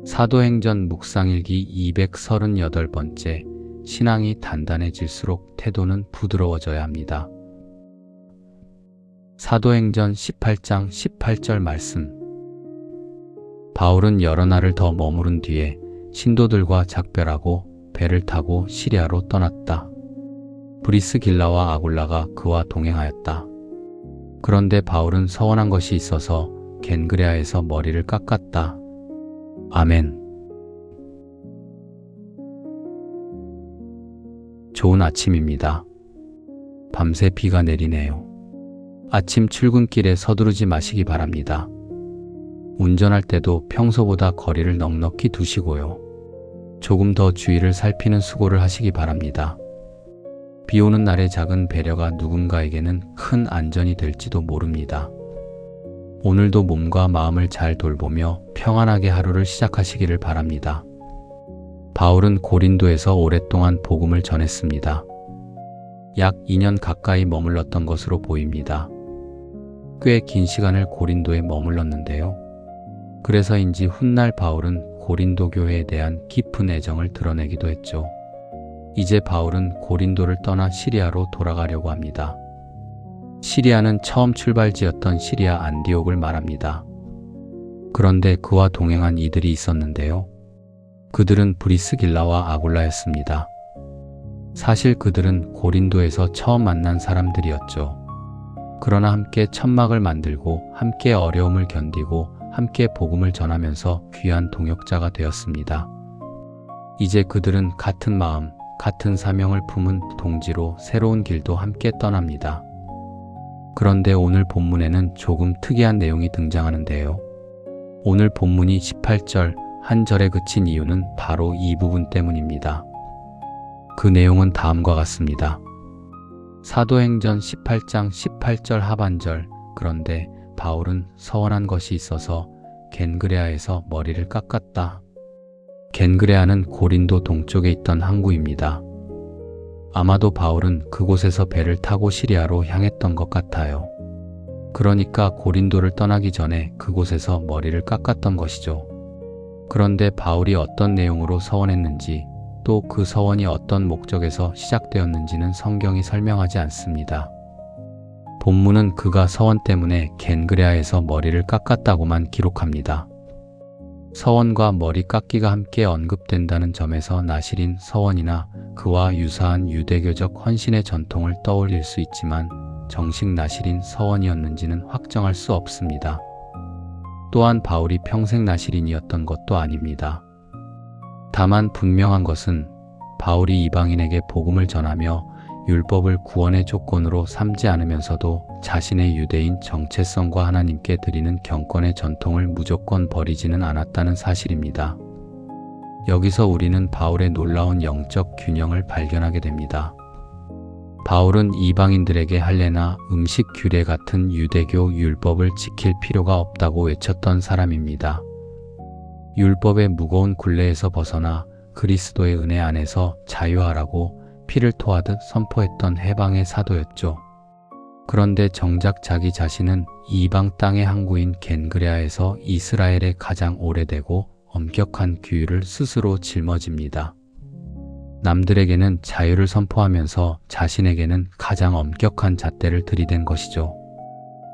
사도행전 묵상일기 238번째. 신앙이 단단해질수록 태도는 부드러워져야 합니다. 사도행전 18장 18절 말씀. 바울은 여러 날을 더 머무른 뒤에 신도들과 작별하고 배를 타고 시리아로 떠났다. 브리스길라와 아굴라가 그와 동행하였다. 그런데 바울은 서원한 것이 있어서 겐그레아에서 머리를 깎았다. 아멘. 좋은 아침입니다. 밤새 비가 내리네요. 아침 출근길에 서두르지 마시기 바랍니다. 운전할 때도 평소보다 거리를 넉넉히 두시고요. 조금 더 주위를 살피는 수고를 하시기 바랍니다. 비 오는 날의 작은 배려가 누군가에게는 큰 안전이 될지도 모릅니다. 오늘도 몸과 마음을 잘 돌보며 평안하게 하루를 시작하시기를 바랍니다. 바울은 고린도에서 오랫동안 복음을 전했습니다. 약 2년 가까이 머물렀던 것으로 보입니다. 꽤 긴 시간을 고린도에 머물렀는데요. 그래서인지 훗날 바울은 고린도 교회에 대한 깊은 애정을 드러내기도 했죠. 이제 바울은 고린도를 떠나 시리아로 돌아가려고 합니다. 시리아는 처음 출발지였던 시리아 안디옥을 말합니다. 그런데 그와 동행한 이들이 있었는데요. 그들은 브리스길라와 아굴라였습니다. 사실 그들은 고린도에서 처음 만난 사람들이었죠. 그러나 함께 천막을 만들고 함께 어려움을 견디고 함께 복음을 전하면서 귀한 동역자가 되었습니다. 이제 그들은 같은 마음, 같은 사명을 품은 동지로 새로운 길도 함께 떠납니다. 그런데 오늘 본문에는 조금 특이한 내용이 등장하는데요. 오늘 본문이 18절 한 절에 그친 이유는 바로 이 부분 때문입니다. 그 내용은 다음과 같습니다. 사도행전 18장 18절 하반절. 그런데 바울은 서원한 것이 있어서 겐그레아에서 머리를 깎았다. 겐그레아는 고린도 동쪽에 있던 항구입니다. 아마도 바울은 그곳에서 배를 타고 시리아로 향했던 것 같아요. 그러니까 고린도를 떠나기 전에 그곳에서 머리를 깎았던 것이죠. 그런데 바울이 어떤 내용으로 서원했는지, 또 그 서원이 어떤 목적에서 시작되었는지는 성경이 설명하지 않습니다. 본문은 그가 서원 때문에 겐그레아에서 머리를 깎았다고만 기록합니다. 서원과 머리 깎기가 함께 언급된다는 점에서 나실인 서원이나 그와 유사한 유대교적 헌신의 전통을 떠올릴 수 있지만 정식 나실인 서원이었는지는 확정할 수 없습니다. 또한 바울이 평생 나실인이었던 것도 아닙니다. 다만 분명한 것은 바울이 이방인에게 복음을 전하며 율법을 구원의 조건으로 삼지 않으면서도 자신의 유대인 정체성과 하나님께 드리는 경건의 전통을 무조건 버리지는 않았다는 사실입니다. 여기서 우리는 바울의 놀라운 영적 균형을 발견하게 됩니다. 바울은 이방인들에게 할례나 음식 규례 같은 유대교 율법을 지킬 필요가 없다고 외쳤던 사람입니다. 율법의 무거운 굴레에서 벗어나 그리스도의 은혜 안에서 자유하라고 피를 토하듯 선포했던 해방의 사도였죠. 그런데 정작 자기 자신은 이방 땅의 항구인 겐그레아에서 이스라엘에 가장 오래되고 엄격한 규율을 스스로 짊어집니다. 남들에게는 자유를 선포하면서 자신에게는 가장 엄격한 잣대를 들이댄 것이죠.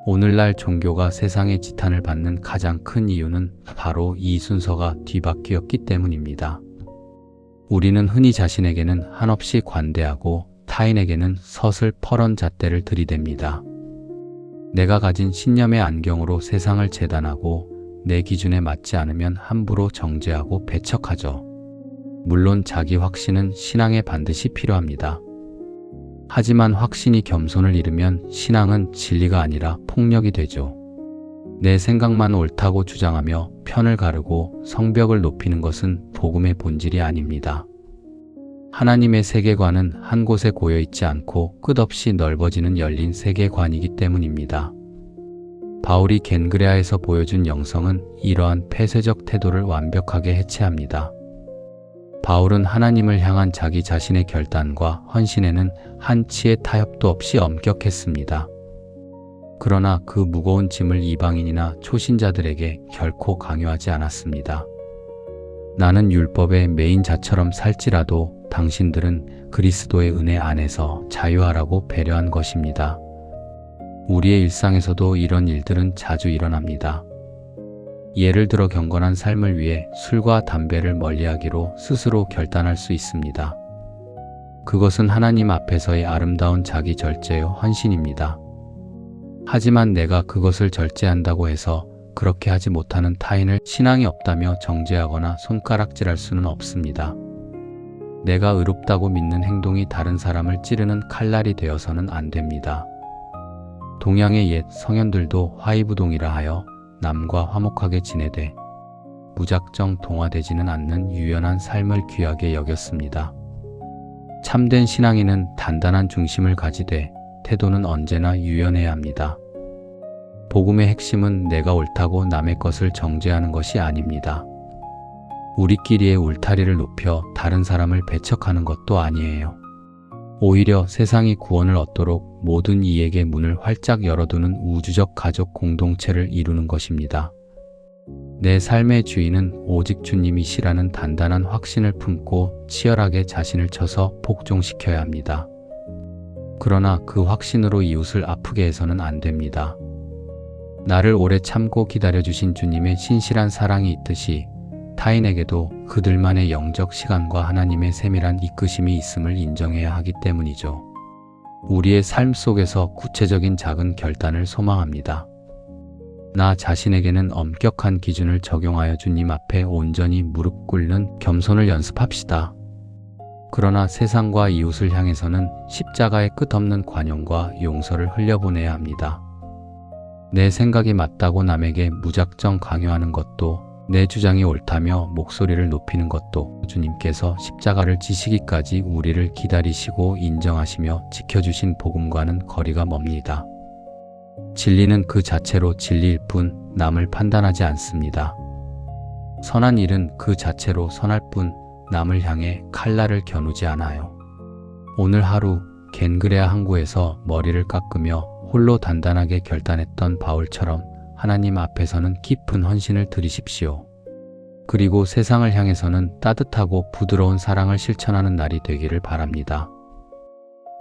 오늘날 종교가 세상의 지탄을 받는 가장 큰 이유는 바로 이 순서가 뒤바뀌었기 때문입니다. 우리는 흔히 자신에게는 한없이 관대하고 타인에게는 서슬퍼런 잣대를 들이댑니다. 내가 가진 신념의 안경으로 세상을 재단하고 내 기준에 맞지 않으면 함부로 정죄하고 배척하죠. 물론 자기 확신은 신앙에 반드시 필요합니다. 하지만 확신이 겸손을 잃으면 신앙은 진리가 아니라 폭력이 되죠. 내 생각만 옳다고 주장하며 편을 가르고 성벽을 높이는 것은 복음의 본질이 아닙니다. 하나님의 세계관은 한 곳에 고여있지 않고 끝없이 넓어지는 열린 세계관이기 때문입니다. 바울이 겐그레아에서 보여준 영성은 이러한 폐쇄적 태도를 완벽하게 해체합니다. 바울은 하나님을 향한 자기 자신의 결단과 헌신에는 한치의 타협도 없이 엄격했습니다. 그러나 그 무거운 짐을 이방인이나 초신자들에게 결코 강요하지 않았습니다. 나는 율법의 매인자처럼 살지라도 당신들은 그리스도의 은혜 안에서 자유하라고 배려한 것입니다. 우리의 일상에서도 이런 일들은 자주 일어납니다. 예를 들어 경건한 삶을 위해 술과 담배를 멀리하기로 스스로 결단할 수 있습니다. 그것은 하나님 앞에서의 아름다운 자기 절제의 헌신입니다. 하지만 내가 그것을 절제한다고 해서 그렇게 하지 못하는 타인을 신앙이 없다며 정죄하거나 손가락질할 수는 없습니다. 내가 의롭다고 믿는 행동이 다른 사람을 찌르는 칼날이 되어서는 안 됩니다. 동양의 옛 성현들도 화이부동이라 하여 남과 화목하게 지내되 무작정 동화되지는 않는 유연한 삶을 귀하게 여겼습니다. 참된 신앙인은 단단한 중심을 가지되 태도는 언제나 유연해야 합니다. 복음의 핵심은 내가 옳다고 남의 것을 정죄하는 것이 아닙니다. 우리끼리의 울타리를 높여 다른 사람을 배척하는 것도 아니에요. 오히려 세상이 구원을 얻도록 모든 이에게 문을 활짝 열어두는 우주적 가족 공동체를 이루는 것입니다. 내 삶의 주인은 오직 주님이시라는 단단한 확신을 품고 치열하게 자신을 쳐서 복종시켜야 합니다. 그러나 그 확신으로 이웃을 아프게 해서는 안 됩니다. 나를 오래 참고 기다려주신 주님의 신실한 사랑이 있듯이 타인에게도 그들만의 영적 시간과 하나님의 세밀한 이끄심이 있음을 인정해야 하기 때문이죠. 우리의 삶 속에서 구체적인 작은 결단을 소망합니다. 나 자신에게는 엄격한 기준을 적용하여 주님 앞에 온전히 무릎 꿇는 겸손을 연습합시다. 그러나 세상과 이웃을 향해서는 십자가의 끝없는 관용과 용서를 흘려보내야 합니다. 내 생각이 맞다고 남에게 무작정 강요하는 것도, 내 주장이 옳다며 목소리를 높이는 것도 주님께서 십자가를 지시기까지 우리를 기다리시고 인정하시며 지켜주신 복음과는 거리가 멉니다. 진리는 그 자체로 진리일 뿐 남을 판단하지 않습니다. 선한 일은 그 자체로 선할 뿐 남을 향해 칼날을 겨누지 않아요. 오늘 하루 겐그레아 항구에서 머리를 깎으며 홀로 단단하게 결단했던 바울처럼 하나님 앞에서는 깊은 헌신을 드리십시오. 그리고 세상을 향해서는 따뜻하고 부드러운 사랑을 실천하는 날이 되기를 바랍니다.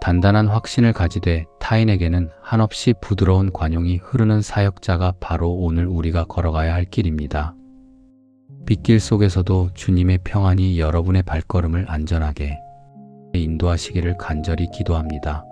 단단한 확신을 가지되 타인에게는 한없이 부드러운 관용이 흐르는 사역자가 바로 오늘 우리가 걸어가야 할 길입니다. 빗길 속에서도 주님의 평안이 여러분의 발걸음을 안전하게 인도하시기를 간절히 기도합니다.